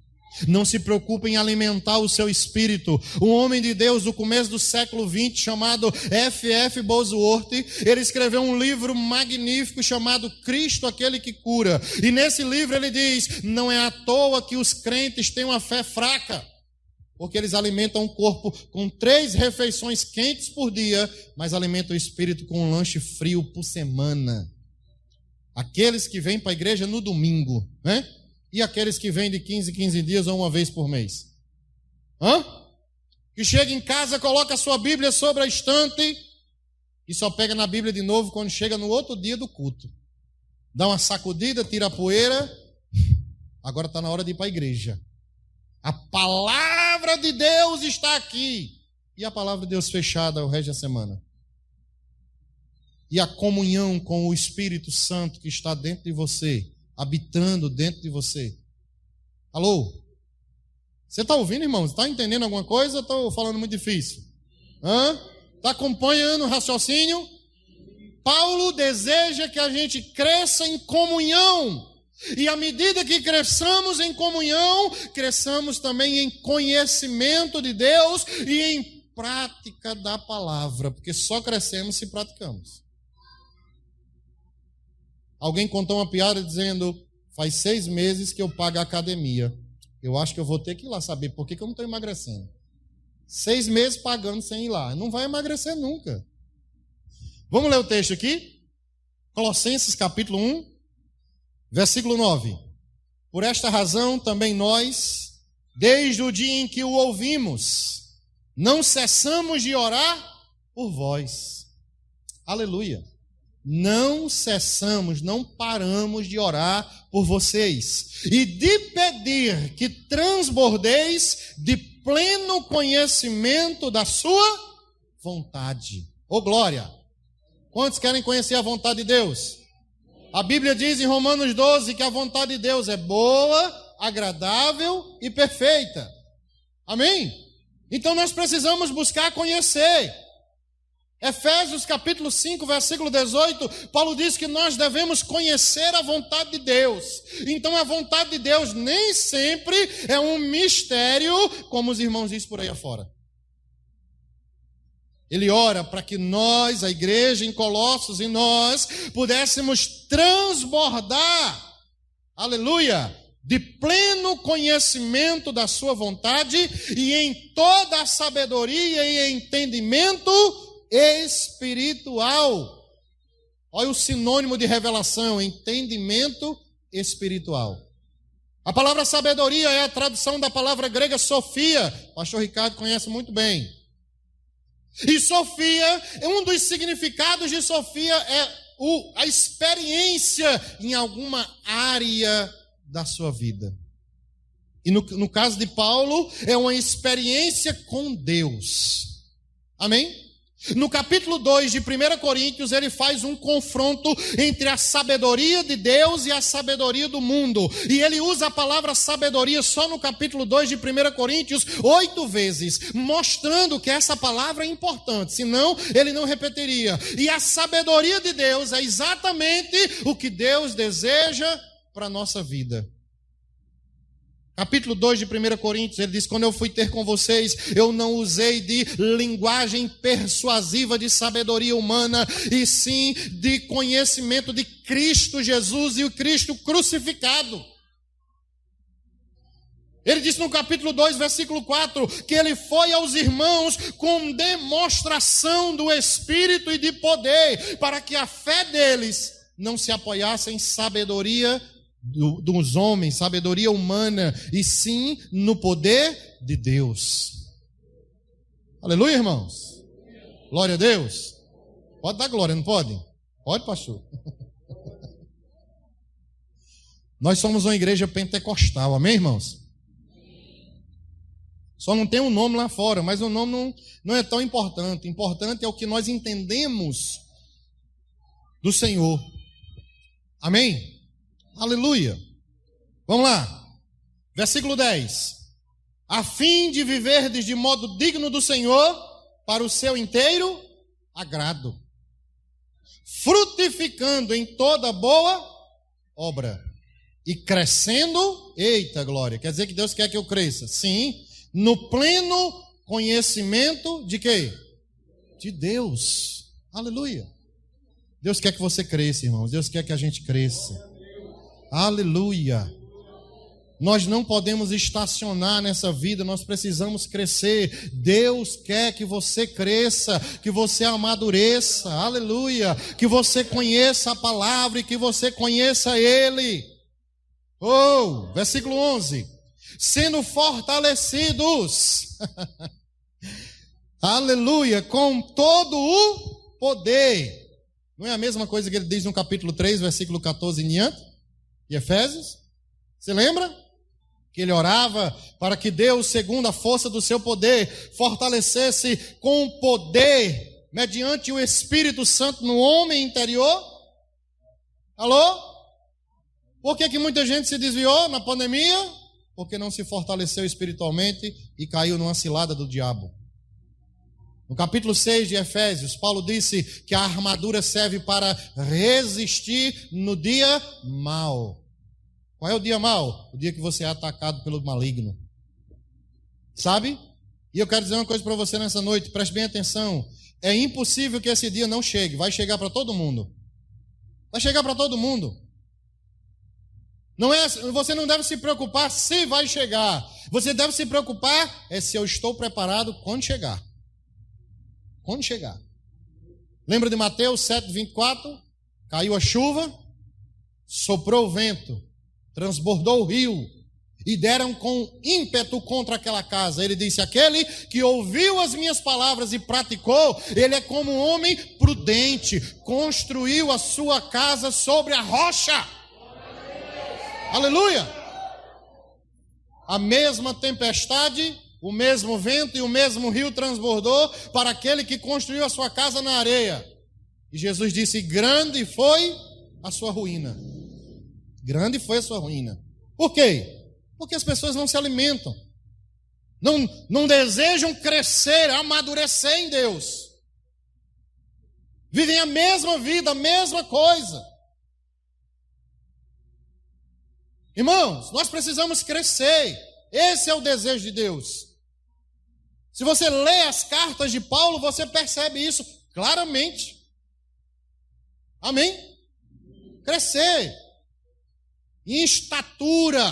Não se preocupa em alimentar o seu espírito. Um homem de Deus do começo do século XX, chamado F.F. Bosworth, ele escreveu um livro magnífico chamado Cristo, aquele que cura. E nesse livro ele diz, não é à toa que os crentes têm uma fé fraca, porque eles alimentam o corpo com 3 refeições quentes por dia, mas alimentam o espírito com um lanche frio por semana. Aqueles que vêm para a igreja no domingo, né? E aqueles que vêm de 15 em 15 dias ou uma vez por mês? Que chega em casa, coloca a sua Bíblia sobre a estante e só pega na Bíblia de novo quando chega no outro dia do culto. Dá uma sacudida, tira a poeira, agora está na hora de ir para a igreja. A palavra de Deus está aqui. E a palavra de Deus fechada o resto da semana. E a comunhão com o Espírito Santo que está dentro de você, habitando dentro de você. Alô? Você está ouvindo, irmão? Está entendendo alguma coisa ou estou falando muito difícil? Está acompanhando o raciocínio? Paulo deseja que a gente cresça em comunhão. E à medida que cresçamos em comunhão, cresçamos também em conhecimento de Deus e em prática da palavra, porque só crescemos se praticamos. Alguém contou uma piada dizendo, faz 6 meses que eu pago a academia. Eu acho que eu vou ter que ir lá saber por que eu não estou emagrecendo. 6 meses pagando sem ir lá. Não vai emagrecer nunca. Vamos ler o texto aqui? Colossenses capítulo 1, versículo 9. Por esta razão também nós, desde o dia em que o ouvimos, não cessamos de orar por vós. Aleluia. Não cessamos, não paramos de orar por vocês e de pedir que transbordeis de pleno conhecimento da sua vontade. Ô glória! Quantos querem conhecer a vontade de Deus? A Bíblia diz em Romanos 12 que a vontade de Deus é boa, agradável e perfeita. Amém? Então nós precisamos buscar conhecer. Efésios capítulo 5, versículo 18, Paulo diz que nós devemos conhecer a vontade de Deus. Então a vontade de Deus nem sempre é um mistério, como os irmãos dizem por aí afora. Ele ora para que nós, a igreja em Colossos, e nós pudéssemos transbordar, aleluia, de pleno conhecimento da sua vontade e em toda a sabedoria e entendimento espiritual. Olha o sinônimo de revelação, entendimento espiritual. A palavra sabedoria é a tradução da palavra grega Sofia. O pastor Ricardo conhece muito bem. E Sofia, um dos significados de Sofia é a experiência em alguma área da sua vida. E no caso de Paulo, é uma experiência com Deus. Amém? No capítulo 2 de 1 Coríntios, ele faz um confronto entre a sabedoria de Deus e a sabedoria do mundo. E ele usa a palavra sabedoria só no capítulo 2 de 1 Coríntios 8 vezes, mostrando que essa palavra é importante, senão ele não repetiria. E a sabedoria de Deus é exatamente o que Deus deseja para a nossa vida. Capítulo 2 de 1 Coríntios, ele diz, quando eu fui ter com vocês, eu não usei de linguagem persuasiva de sabedoria humana, e sim de conhecimento de Cristo Jesus e o Cristo crucificado. Ele diz no capítulo 2, versículo 4, que ele foi aos irmãos com demonstração do Espírito e de poder, para que a fé deles não se apoiasse em sabedoria dos homens, sabedoria humana, e sim no poder de Deus. Aleluia, irmãos. Glória a Deus. Pode dar glória, não pode? Pode, pastor. Nós somos uma igreja pentecostal, amém, irmãos? Só não tem um nome lá fora, mas o nome não é tão importante. Importante é o que nós entendemos do Senhor. Amém? Aleluia. Vamos lá. Versículo 10. A fim de viverdes de modo digno do Senhor, para o seu inteiro agrado, frutificando em toda boa obra e crescendo, eita glória, quer dizer que Deus quer que eu cresça? Sim, no pleno conhecimento de quê? De Deus. Aleluia. Deus quer que você cresça, irmãos. Deus quer que a gente cresça. Aleluia. Nós não podemos estacionar nessa vida, nós precisamos crescer. Deus quer que você cresça, que você amadureça, aleluia, que você conheça a palavra e que você conheça Ele. Oh, versículo 11. Sendo fortalecidos, aleluia, com todo o poder. Não é a mesma coisa que ele diz no capítulo 3, versículo 14 em diante, de Efésios? Você lembra? Que ele orava para que Deus, segundo a força do seu poder, fortalecesse com poder, mediante o Espírito Santo no homem interior. Alô? Por que muita gente se desviou na pandemia? Porque não se fortaleceu espiritualmente e caiu numa cilada do diabo. No capítulo 6 de Efésios, Paulo disse que a armadura serve para resistir no dia mau. Qual é o dia mau? O dia que você é atacado pelo maligno. Sabe? E eu quero dizer uma coisa para você nessa noite, preste bem atenção. É impossível que esse dia não chegue, vai chegar para todo mundo. Vai chegar para todo mundo. Você não deve se preocupar se vai chegar. Você deve se preocupar se eu estou preparado quando chegar. Quando chegar. Lembra de Mateus 7:24? Caiu a chuva, soprou o vento, transbordou o rio e deram com ímpeto contra aquela casa. Ele disse: aquele que ouviu as minhas palavras e praticou, ele é como um homem prudente, construiu a sua casa sobre a rocha. Aleluia! A mesma tempestade, o mesmo vento e o mesmo rio transbordou para aquele que construiu a sua casa na areia. E Jesus disse: grande foi a sua ruína. Grande foi a sua ruína. Por quê? Porque as pessoas não se alimentam. Não desejam crescer, amadurecer em Deus. Vivem a mesma vida, a mesma coisa. Irmãos, nós precisamos crescer. Esse é o desejo de Deus. Se você lê as cartas de Paulo, você percebe isso claramente. Amém? Crescer em estatura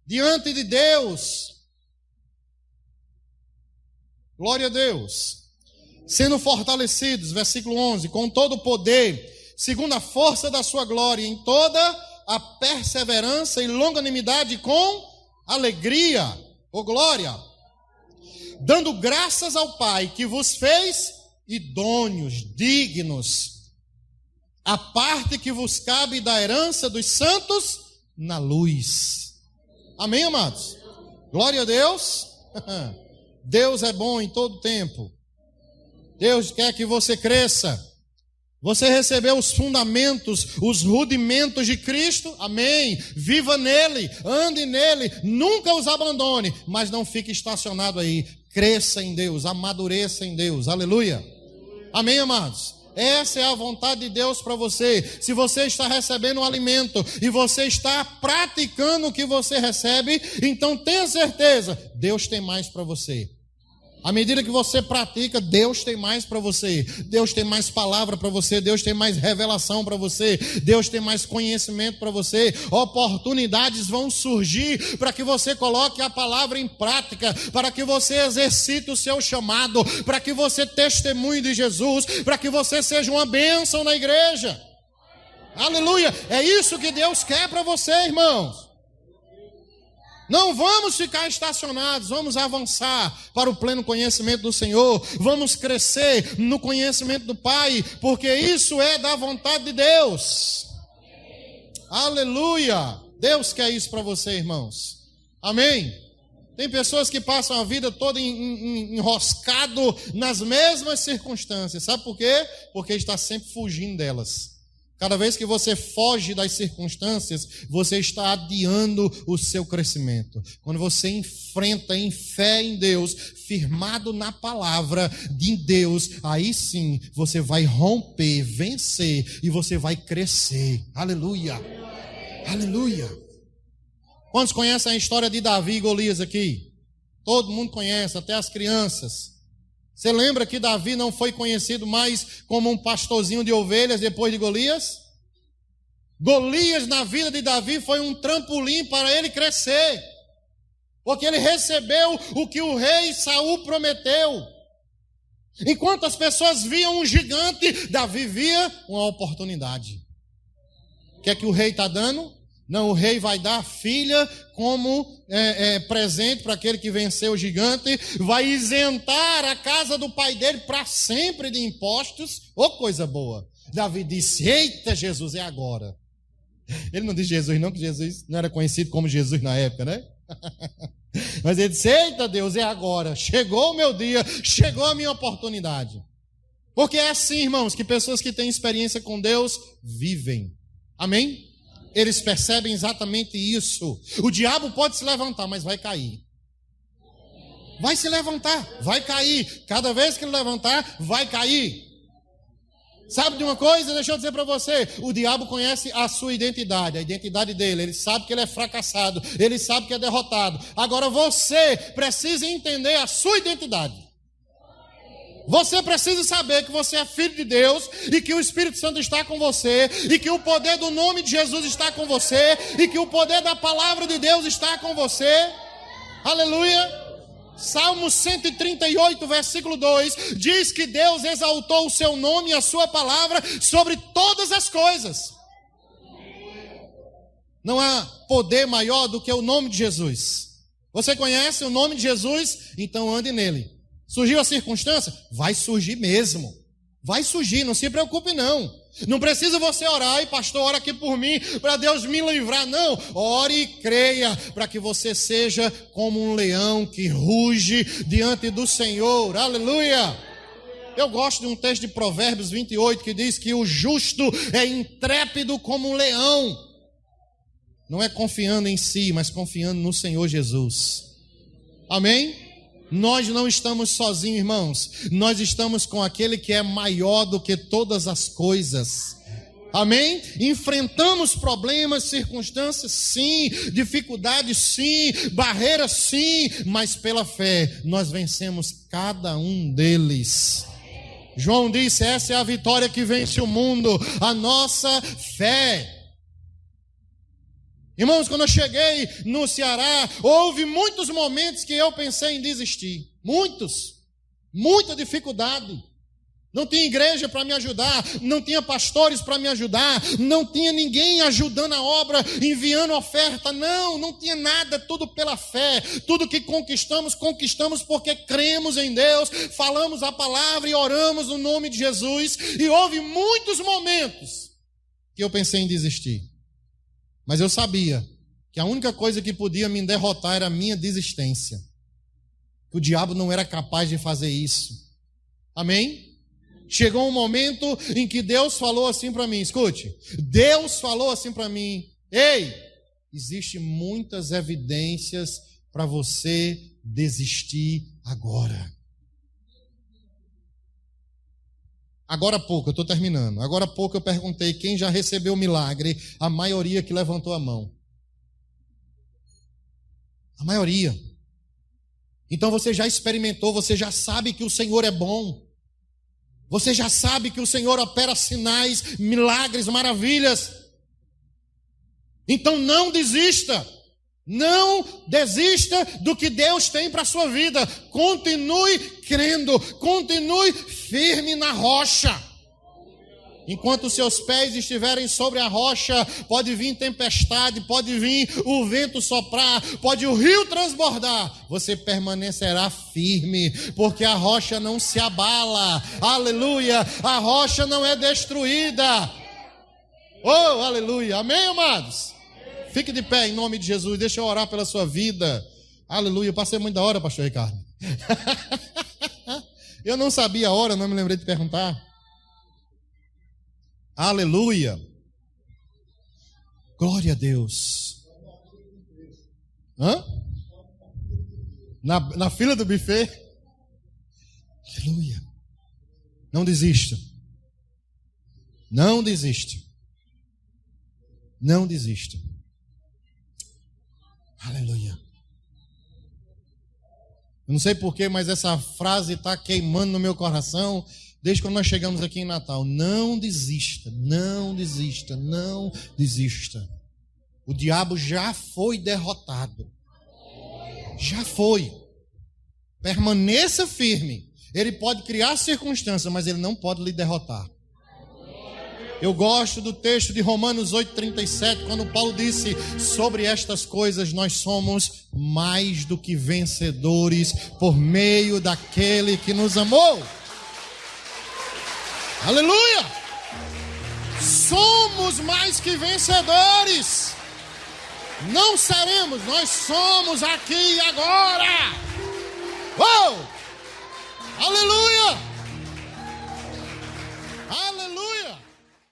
diante de Deus. Glória a Deus. Sendo fortalecidos, versículo 11, com todo o poder, segundo a força da sua glória, em toda a perseverança e longanimidade com alegria, ou glória, dando graças ao Pai que vos fez idôneos, dignos, a parte que vos cabe da herança dos santos na luz. Amém, amados? Glória a Deus. Deus é bom em todo tempo. Deus quer que você cresça. Você recebeu os fundamentos, os rudimentos de Cristo, amém? Viva nele, ande nele, nunca os abandone, mas não fique estacionado aí. Cresça em Deus, amadureça em Deus, aleluia. Amém, amados? Essa é a vontade de Deus para você. Se você está recebendo um alimento e você está praticando o que você recebe, então tenha certeza, Deus tem mais para você. À medida que você pratica, Deus tem mais para você. Deus tem mais palavra para você. Deus tem mais revelação para você. Deus tem mais conhecimento para você. Oportunidades vão surgir para que você coloque a palavra em prática, para que você exercite o seu chamado, para que você testemunhe de Jesus, para que você seja uma bênção na igreja. Aleluia! É isso que Deus quer para você, irmãos. Não vamos ficar estacionados, vamos avançar para o pleno conhecimento do Senhor, vamos crescer no conhecimento do Pai, porque isso é da vontade de Deus. Aleluia! Deus quer isso para você, irmãos. Amém? Tem pessoas que passam a vida toda enroscado nas mesmas circunstâncias. Sabe por quê? Porque está sempre fugindo delas. Cada vez que você foge das circunstâncias, você está adiando o seu crescimento. Quando você enfrenta em fé em Deus, firmado na palavra de Deus, aí sim você vai romper, vencer e você vai crescer. Aleluia! Aleluia! Quantos conhecem a história de Davi e Golias aqui? Todo mundo conhece, até as crianças. Você lembra que Davi não foi conhecido mais como um pastorzinho de ovelhas depois de Golias? Golias na vida de Davi foi um trampolim para ele crescer, porque ele recebeu o que o rei Saul prometeu. Enquanto as pessoas viam um gigante, Davi via uma oportunidade. O que é que o rei está dando? Não, o rei vai dar filha como presente para aquele que venceu o gigante, vai isentar a casa do pai dele para sempre de impostos. Ô, coisa boa! Davi disse, eita Jesus, é agora. Ele não disse Jesus não, que Jesus não era conhecido como Jesus na época, né? Mas ele disse, eita Deus, é agora. Chegou o meu dia, chegou a minha oportunidade. Porque é assim, irmãos, que pessoas que têm experiência com Deus vivem. Amém? Eles percebem exatamente isso. O diabo pode se levantar, mas vai cair. Vai se levantar, vai cair. Cada vez que ele levantar, vai cair. Sabe de uma coisa? Deixa eu dizer para você. O diabo conhece a sua identidade, a identidade dele. Ele sabe que ele é fracassado, ele sabe que é derrotado. Agora você precisa entender a sua identidade. Você precisa saber que você é filho de Deus e que o Espírito Santo está com você e que o poder do nome de Jesus está com você e que o poder da palavra de Deus está com você. Aleluia! Salmo 138, versículo 2, diz que Deus exaltou o seu nome e a sua palavra sobre todas as coisas. Não há poder maior do que o nome de Jesus. Você conhece o nome de Jesus? Então ande nele. Surgiu a circunstância? Vai surgir mesmo. Vai surgir, não se preocupe não. Não precisa você orar, e pastor, ora aqui por mim, para Deus me livrar. Não, ore e creia, para que você seja como um leão que ruge diante do Senhor. Aleluia! Eu gosto de um texto de Provérbios 28, que diz que o justo é intrépido como um leão. Não é confiando em si, mas confiando no Senhor Jesus. Amém? Nós não estamos sozinhos, irmãos. Nós estamos com aquele que é maior do que todas as coisas. Amém? Enfrentamos problemas, circunstâncias, sim. Dificuldades, sim. Barreiras, sim. Mas pela fé, nós vencemos cada um deles. João disse, essa é a vitória que vence o mundo. A nossa fé. Irmãos, quando eu cheguei no Ceará, houve muitos momentos que eu pensei em desistir. Muita dificuldade. Não tinha igreja para me ajudar, não tinha pastores para me ajudar, não tinha ninguém ajudando a obra, enviando oferta, não tinha nada, tudo pela fé. Tudo que conquistamos porque cremos em Deus, falamos a palavra e oramos no nome de Jesus. E houve muitos momentos que eu pensei em desistir. Mas eu sabia que a única coisa que podia me derrotar era a minha desistência. Que o diabo não era capaz de fazer isso. Amém? Chegou um momento em que Deus falou assim para mim, escute. Deus falou assim para mim, ei, existem muitas evidências para você desistir agora. Agora há pouco, eu estou terminando. Agora há pouco eu perguntei quem já recebeu o milagre. A maioria que levantou a mão. A maioria. Então você já experimentou, você já sabe que o Senhor é bom. Você já sabe que o Senhor opera sinais, milagres, maravilhas. Então não desista. Não desista do que Deus tem para a sua vida. Continue crendo, continue firme na rocha. Enquanto os seus pés estiverem sobre a rocha, pode vir tempestade, pode vir o vento soprar, pode o rio transbordar. Você permanecerá firme, porque a rocha não se abala. Aleluia! A rocha não é destruída. Oh, aleluia! Amém, amados? Fique de pé em nome de Jesus. Deixa eu orar pela sua vida. Aleluia! Eu passei muita hora, pastor Ricardo. Eu não sabia a hora, não me lembrei de perguntar. Aleluia. Glória a Deus. Hã? Na fila do buffet? Aleluia. Não desista. Não desista. Não desista. Aleluia. Eu não sei porquê, mas essa frase está queimando no meu coração desde quando nós chegamos aqui em Natal. Não desista, não desista, não desista. O diabo já foi derrotado. Já foi. Permaneça firme. Ele pode criar circunstâncias, mas ele não pode lhe derrotar. Eu gosto do texto de Romanos 8,37, quando Paulo disse: sobre estas coisas nós somos mais do que vencedores por meio daquele que nos amou. Aleluia! Somos mais que vencedores. Não seremos, nós somos aqui e agora. Oh! Aleluia! Aleluia!